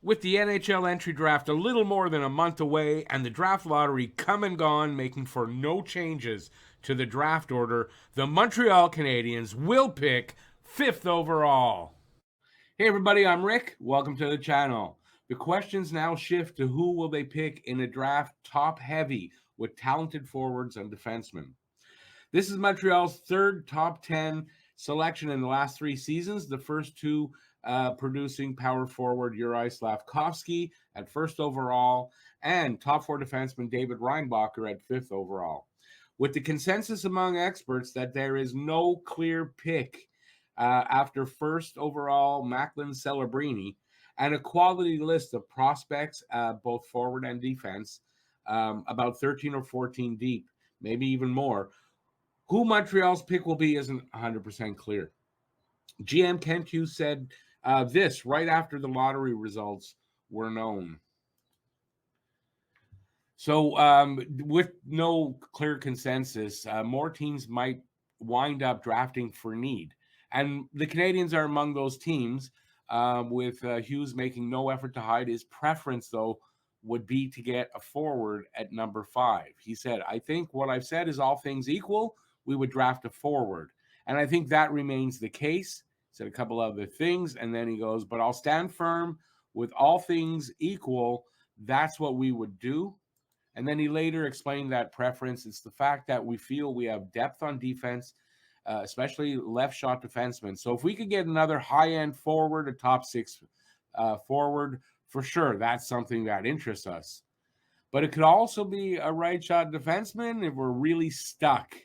With the NHL entry draft a little more than a month away and the draft lottery come and gone, making for no changes to the draft order, the Montreal Canadiens will pick 5th overall. Hey everybody, I'm Rick. Welcome to the channel. The questions now shift to who will they pick in a draft top heavy with talented forwards and defensemen. This is Montreal's third top 10 selection in the last 3 seasons, the first two producing power forward Uri Slavkovsky at 1st overall and top 4 defenseman David Reinbacher at 5th overall. With the consensus among experts that there is no clear pick after 1st overall Macklin Celebrini and a quality list of prospects, both forward and defense, about 13 or 14 deep, maybe even more. Who Montreal's pick will be isn't 100% clear. GM Kent Hughes said this right after the lottery results were known. So, with no clear consensus, more teams might wind up drafting for need. And the Canadiens are among those teams, with Hughes making no effort to hide his preference, though, would be to get a forward at number 5. He said, I think what I've said is all things equal, we would draft a forward. And I think that remains the case. He said a couple other things, and then he goes, but I'll stand firm with all things equal. That's what we would do. And then he later explained that preference. It's the fact that we feel we have depth on defense, especially left shot defensemen. So if we could get another high-end forward, a top 6 forward, for sure, that's something that interests us. But it could also be a right shot defenseman if we're really stuck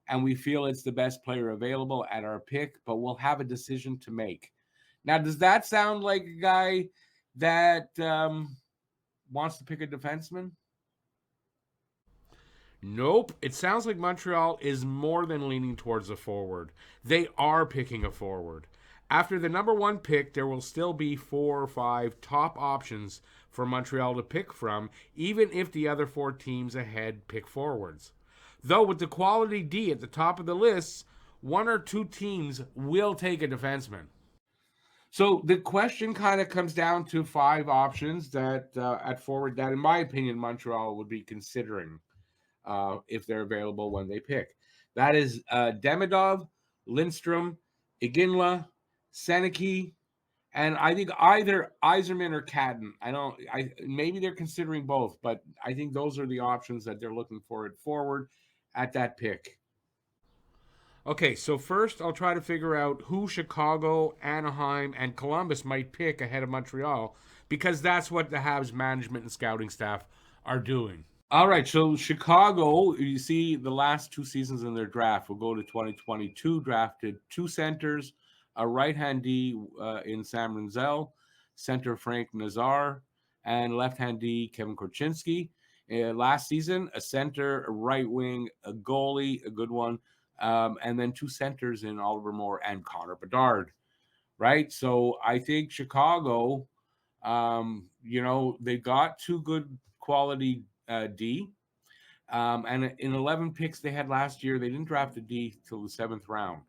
and we feel it's the best player available at our pick, but we'll have a decision to make. Now, does that sound like a guy that wants to pick a defenseman? Nope. It sounds like Montreal is more than leaning towards a forward. They are picking a forward. After the number 1 pick, there will still be 4 or 5 top options for Montreal to pick from, even if the other 4 teams ahead pick forwards. Though with the quality D at the top of the list, 1 or 2 teams will take a defenseman. So the question kind of comes down to 5 options that at forward that, in my opinion, Montreal would be considering if they're available when they pick. That is Demidov, Lindstrom, Iginla, Seneke, and I think either Yzerman or Cayden. Maybe they're considering both, but I think those are the options that they're looking for at forward at that pick. Okay, so first I'll try to figure out who Chicago, Anaheim, and Columbus might pick ahead of Montreal, because that's what the Habs management and scouting staff are doing. All right, so Chicago, you see the last 2 seasons in their draft. We'll go to 2022, drafted 2 centers, a right-hand D in Sam Renzel, center Frank Nazar, and left-hand D Kevin Korchinski. Last season, a center, a right wing, a goalie, a good one, and then 2 centers in Oliver Moore and Connor Bedard, right? So I think Chicago, they got 2 good quality D. And in 11 picks they had last year, they didn't draft a D till the 7th round.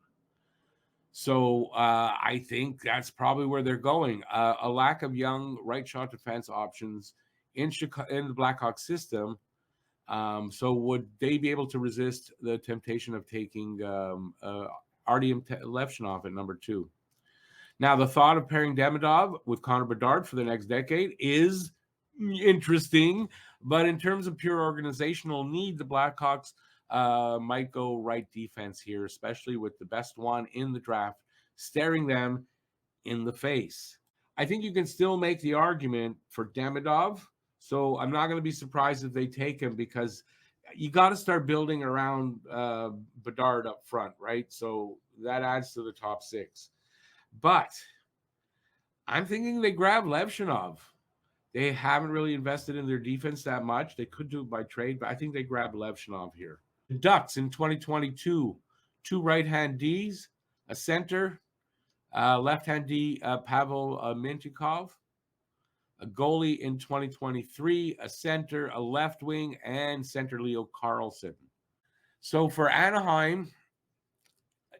So I think that's probably where they're going. A lack of young right shot defense options in the Blackhawks system. So would they be able to resist the temptation of taking Artyom Levchinov at number 2? Now, the thought of pairing Demidov with Connor Bedard for the next decade is interesting, but in terms of pure organizational need, the Blackhawks might go right defense here, especially with the best one in the draft staring them in the face. I think you can still make the argument for Demidov, so I'm not going to be surprised if they take him, because you got to start building around Bedard up front, right? So that adds to the top 6. But I'm thinking they grab Levchinov. They haven't really invested in their defense that much. They could do it by trade, but I think they grab Levchinov here. The Ducks in 2022, 2 right-hand Ds, a center, left-hand D, Pavel Mintyukov, a goalie in 2023, a center, a left wing, and center Leo Carlson. So for Anaheim,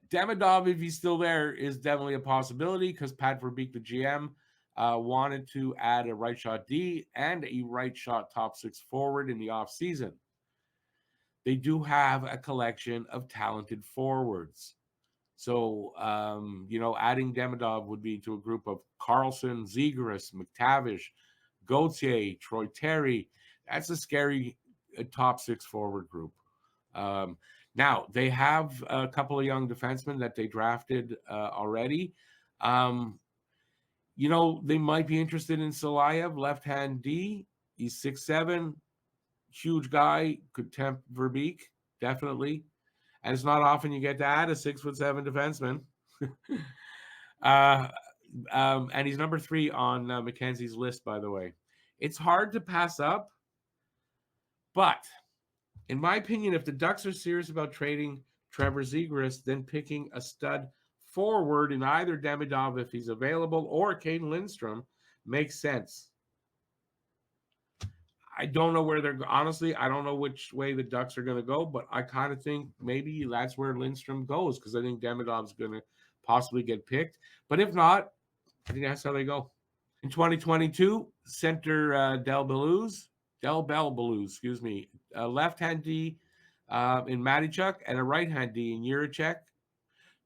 Demidov, if he's still there, is definitely a possibility because Pat Verbeek, the GM, wanted to add a right shot D and a right shot top six forward in the offseason. They do have a collection of talented forwards. So, adding Demidov would be to a group of Carlson, Zegras, McTavish, Gauthier, Troy Terry. That's a scary top six forward group. Now, they have a couple of young defensemen that they drafted already. They might be interested in Salayev, left-hand D. He's 6'7", huge guy, could tempt Verbeek, definitely. And it's not often you get to add a 6'7" defenseman. And he's number 3 on Mackenzie's list, by the way. It's hard to pass up, but in my opinion, if the Ducks are serious about trading Trevor Zegras, then picking a stud forward in either Demidov if he's available or Cayden Lindstrom makes sense. I don't know where honestly, I don't know which way the Ducks are going to go, but I kind of think maybe that's where Lindstrom goes because I think Demidov's going to possibly get picked. But if not, I think that's how they go. In 2022, center Del Bellows, a left-hand D in Matichuk and a right-hand D in Jiricek.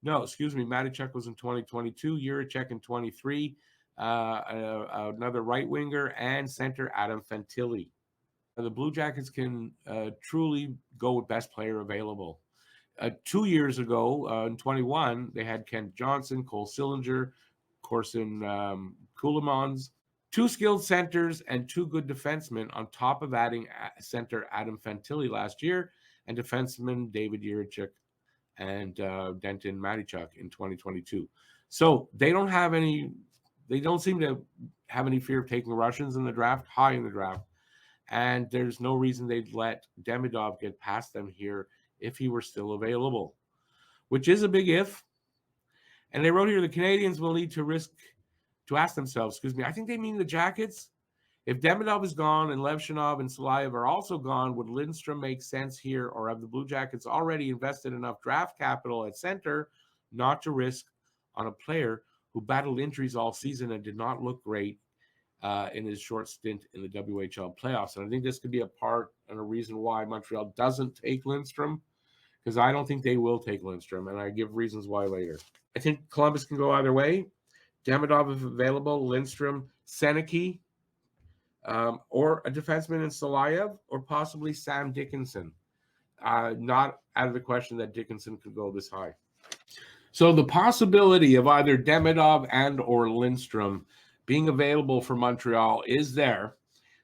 No, Matichuk was in 2022, Jiricek in 23, another right winger, and center Adam Fantilli. The Blue Jackets can truly go with best player available. 2 years ago, in 21, they had Kent Johnson, Cole Sillinger, Corson Koulemans, 2 skilled centers and 2 good defensemen on top of adding center Adam Fantilli last year and defenseman David Jiricek and Denton Matichuk in 2022. So they don't seem to have any fear of taking Russians in the draft, high in the draft. And there's no reason they'd let Demidov get past them here if he were still available, which is a big if. And they wrote here, the Canadiens will need to ask themselves, I think they mean the Jackets. If Demidov is gone and Levshunov and Salayev are also gone, would Lindstrom make sense here, or have the Blue Jackets already invested enough draft capital at center not to risk on a player who battled injuries all season and did not look great in his short stint in the WHL playoffs? And I think this could be a part and a reason why Montreal doesn't take Lindstrom, because I don't think they will take Lindstrom, and I give reasons why later. I think Columbus can go either way. Demidov, if available, Lindstrom, Seneke, or a defenseman in Salayev, or possibly Sam Dickinson. Not out of the question that Dickinson could go this high. So the possibility of either Demidov and or Lindstrom being available for Montreal is there,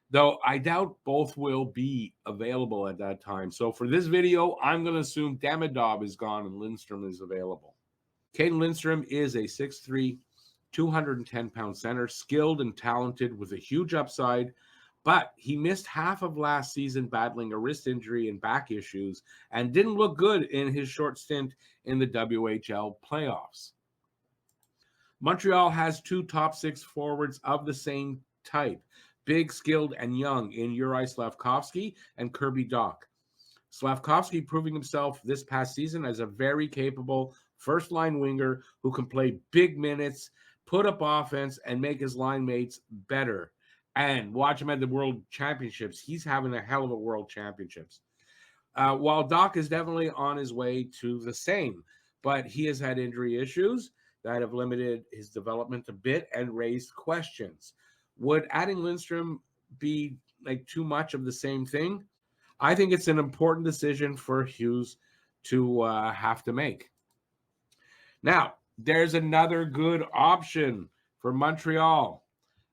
though I doubt both will be available at that time. So for this video, I'm going to assume Demidov is gone and Lindstrom is available. Cayden Lindstrom is a 6'3", 210-pound center, skilled and talented with a huge upside, but he missed half of last season battling a wrist injury and back issues and didn't look good in his short stint in the WHL playoffs. Montreal has 2 top 6 forwards of the same type, big, skilled, and young in Juraj Slafkovsky and Kirby Dach. Slafkovsky proving himself this past season as a very capable first-line winger who can play big minutes, put up offense, and make his line mates better. And watch him at the World Championships. He's having a hell of a World Championships. While Dach is definitely on his way to the same, but he has had injury issues that have limited his development a bit and raised questions. Would adding Lindstrom be like too much of the same thing? I think it's an important decision for Hughes to have to make. Now, there's another good option for Montreal,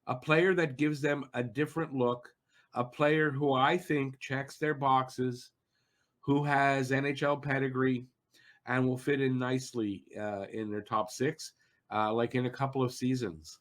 a player that gives them a different look, a player who I think checks their boxes, who has NHL pedigree, and will fit in nicely in their top 6, like in a couple of seasons.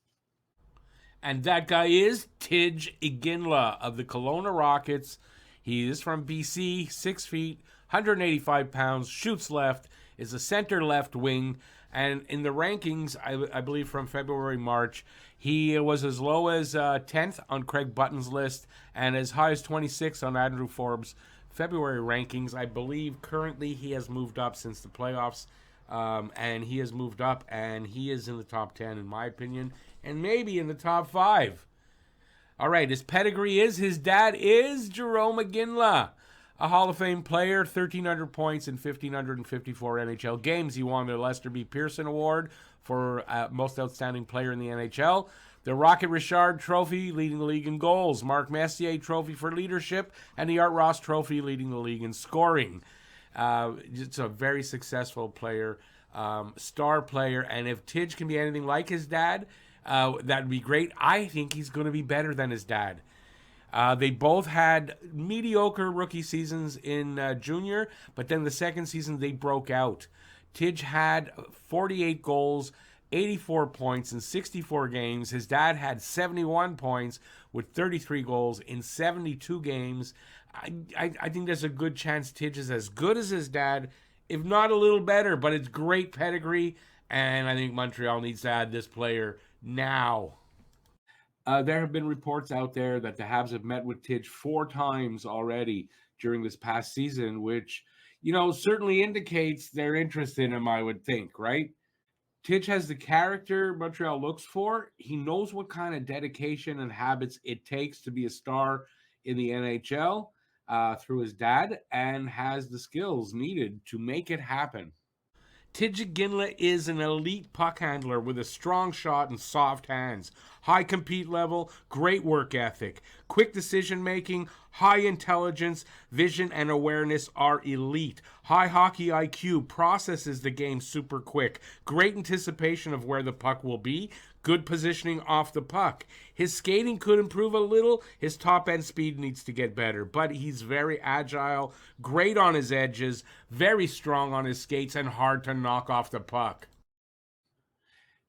And that guy is Tij Iginla of the Kelowna Rockets. He is from BC, 6 feet, 185 pounds, shoots left, is a center left wing. And in the rankings, I believe from February, March, he was as low as 10th on Craig Button's list and as high as 26th on Andrew Forbes' February rankings. I believe currently he has moved up since the playoffs and he has moved up, and he is in the top 10, in my opinion, and maybe in the top 5. All right, his pedigree is his dad is Jarome Iginla, a Hall of Fame player, 1,300 points in 1,554 NHL games. He won the Lester B. Pearson Award for Most Outstanding Player in the NHL, the Rocket Richard Trophy, leading the league in goals, Mark Messier Trophy for leadership, and the Art Ross Trophy, leading the league in scoring. It's a very successful player, star player, and if Tij can be anything like his dad, that'd be great. I think he's going to be better than his dad. They both had mediocre rookie seasons in junior, but then the second season they broke out. Tij had 48 goals, 84 points in 64 games. His dad had 71 points with 33 goals in 72 games. I think there's a good chance Tij is as good as his dad, if not a little better, but it's great pedigree, and I think Montreal needs to add this player now. There have been reports out there that the Habs have met with Tij 4 times already during this past season, which, certainly indicates their interest in him, I would think, right? Tij has the character Montreal looks for. He knows what kind of dedication and habits it takes to be a star in the NHL through his dad, and has the skills needed to make it happen. Tij Iginla is an elite puck handler with a strong shot and soft hands, high compete level, great work ethic, quick decision making, high intelligence, vision, and awareness are elite. High hockey IQ, processes the game super quick, great anticipation of where the puck will be, good positioning off the puck. His skating could improve a little. His top end speed needs to get better, but he's very agile, great on his edges, very strong on his skates, and hard to knock off the puck.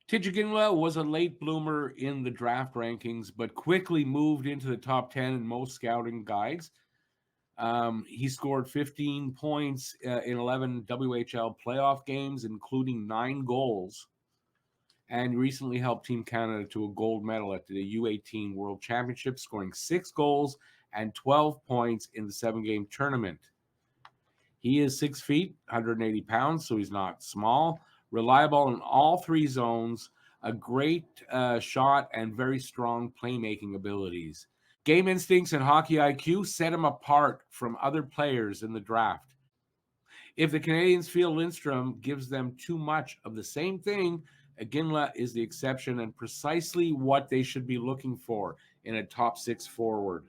Tij Iginla was a late bloomer in the draft rankings, but quickly moved into the top 10 in most scouting guides. He scored 15 points in 11 WHL playoff games, including 9 goals, and recently helped Team Canada to a gold medal at the U18 World Championship, scoring 6 goals and 12 points in the 7-game tournament. He is 6 feet, 180 pounds, so he's not small. Reliable in all 3 zones, a great shot, and very strong playmaking abilities. Game instincts and hockey IQ set him apart from other players in the draft. If the Canadiens feel Lindstrom gives them too much of the same thing, Iginla is the exception and precisely what they should be looking for in a top 6 forward.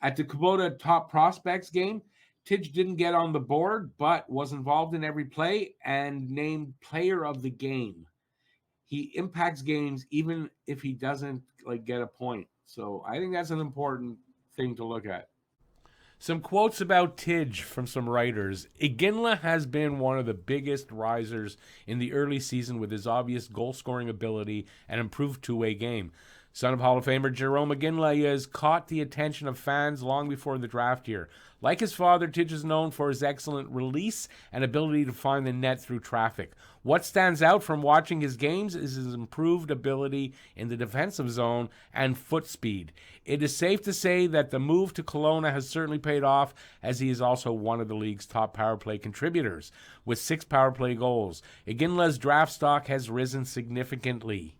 At the Kubota Top Prospects game, Tij didn't get on the board, but was involved in every play and named player of the game. He impacts games even if he doesn't get a point. So I think that's an important thing to look at. Some quotes about Tij from some writers. Iginla has been one of the biggest risers in the early season with his obvious goal-scoring ability and improved two-way game. Son of Hall of Famer Jarome Iginla has caught the attention of fans long before the draft year. Like his father, Tij is known for his excellent release and ability to find the net through traffic. What stands out from watching his games is his improved ability in the defensive zone and foot speed. It is safe to say that the move to Kelowna has certainly paid off, as he is also one of the league's top power play contributors, with 6 power play goals. Iginla's draft stock has risen significantly.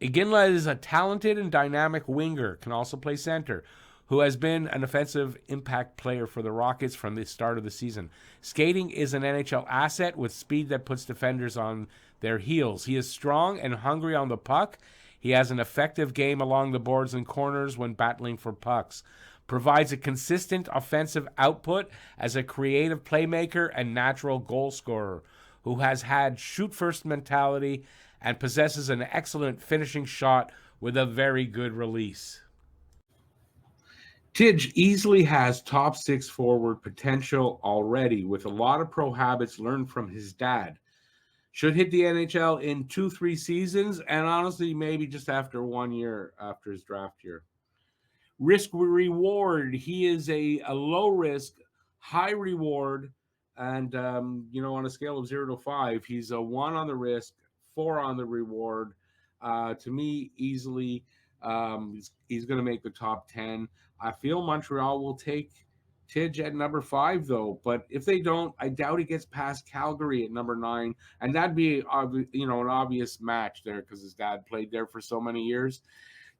Iginla is a talented and dynamic winger, can also play center, who has been an offensive impact player for the Rockets from the start of the season. Skating is an NHL asset with speed that puts defenders on their heels. He is strong and hungry on the puck. He has an effective game along the boards and corners when battling for pucks. Provides a consistent offensive output as a creative playmaker and natural goal scorer who has had shoot-first mentality and possesses an excellent finishing shot with a very good release. Tij easily has top 6 forward potential already, with a lot of pro habits learned from his dad. Should hit the NHL in 2-3 seasons, and honestly, maybe just after 1 year after his draft year. Risk reward, he is a low risk, high reward, and on a scale of 0 to 5, he's a 1 on the risk, 4 on the reward. To me, easily, he's going to make the top 10. I feel Montreal will take Tij at number 5, though. But if they don't, I doubt he gets past Calgary at number 9, and that'd be an obvious match there because his dad played there for so many years.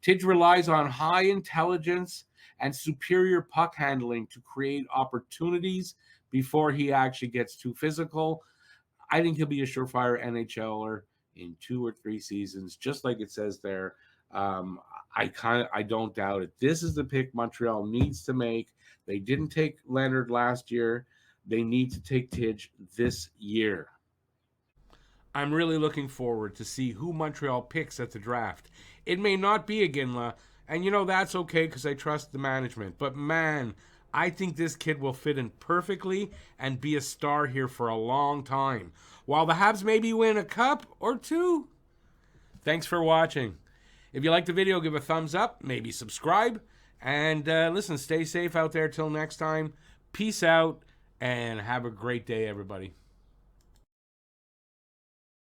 Tij relies on high intelligence and superior puck handling to create opportunities before he actually gets too physical. I think he'll be a surefire NHLer in 2 or 3 seasons, just like it says there. Um, I don't doubt it. This is the pick Montreal needs to make. They didn't take Leonard last year. They need to take Tij this year. I'm really looking forward to see who Montreal picks at the draft. It may not be Iginla, and that's okay because I trust the management. But man, I think this kid will fit in perfectly and be a star here for a long time. While the Habs maybe win a cup or two. Thanks for watching. If you like the video, give a thumbs up, maybe subscribe, and listen, stay safe out there till next time. Peace out, and have a great day, everybody.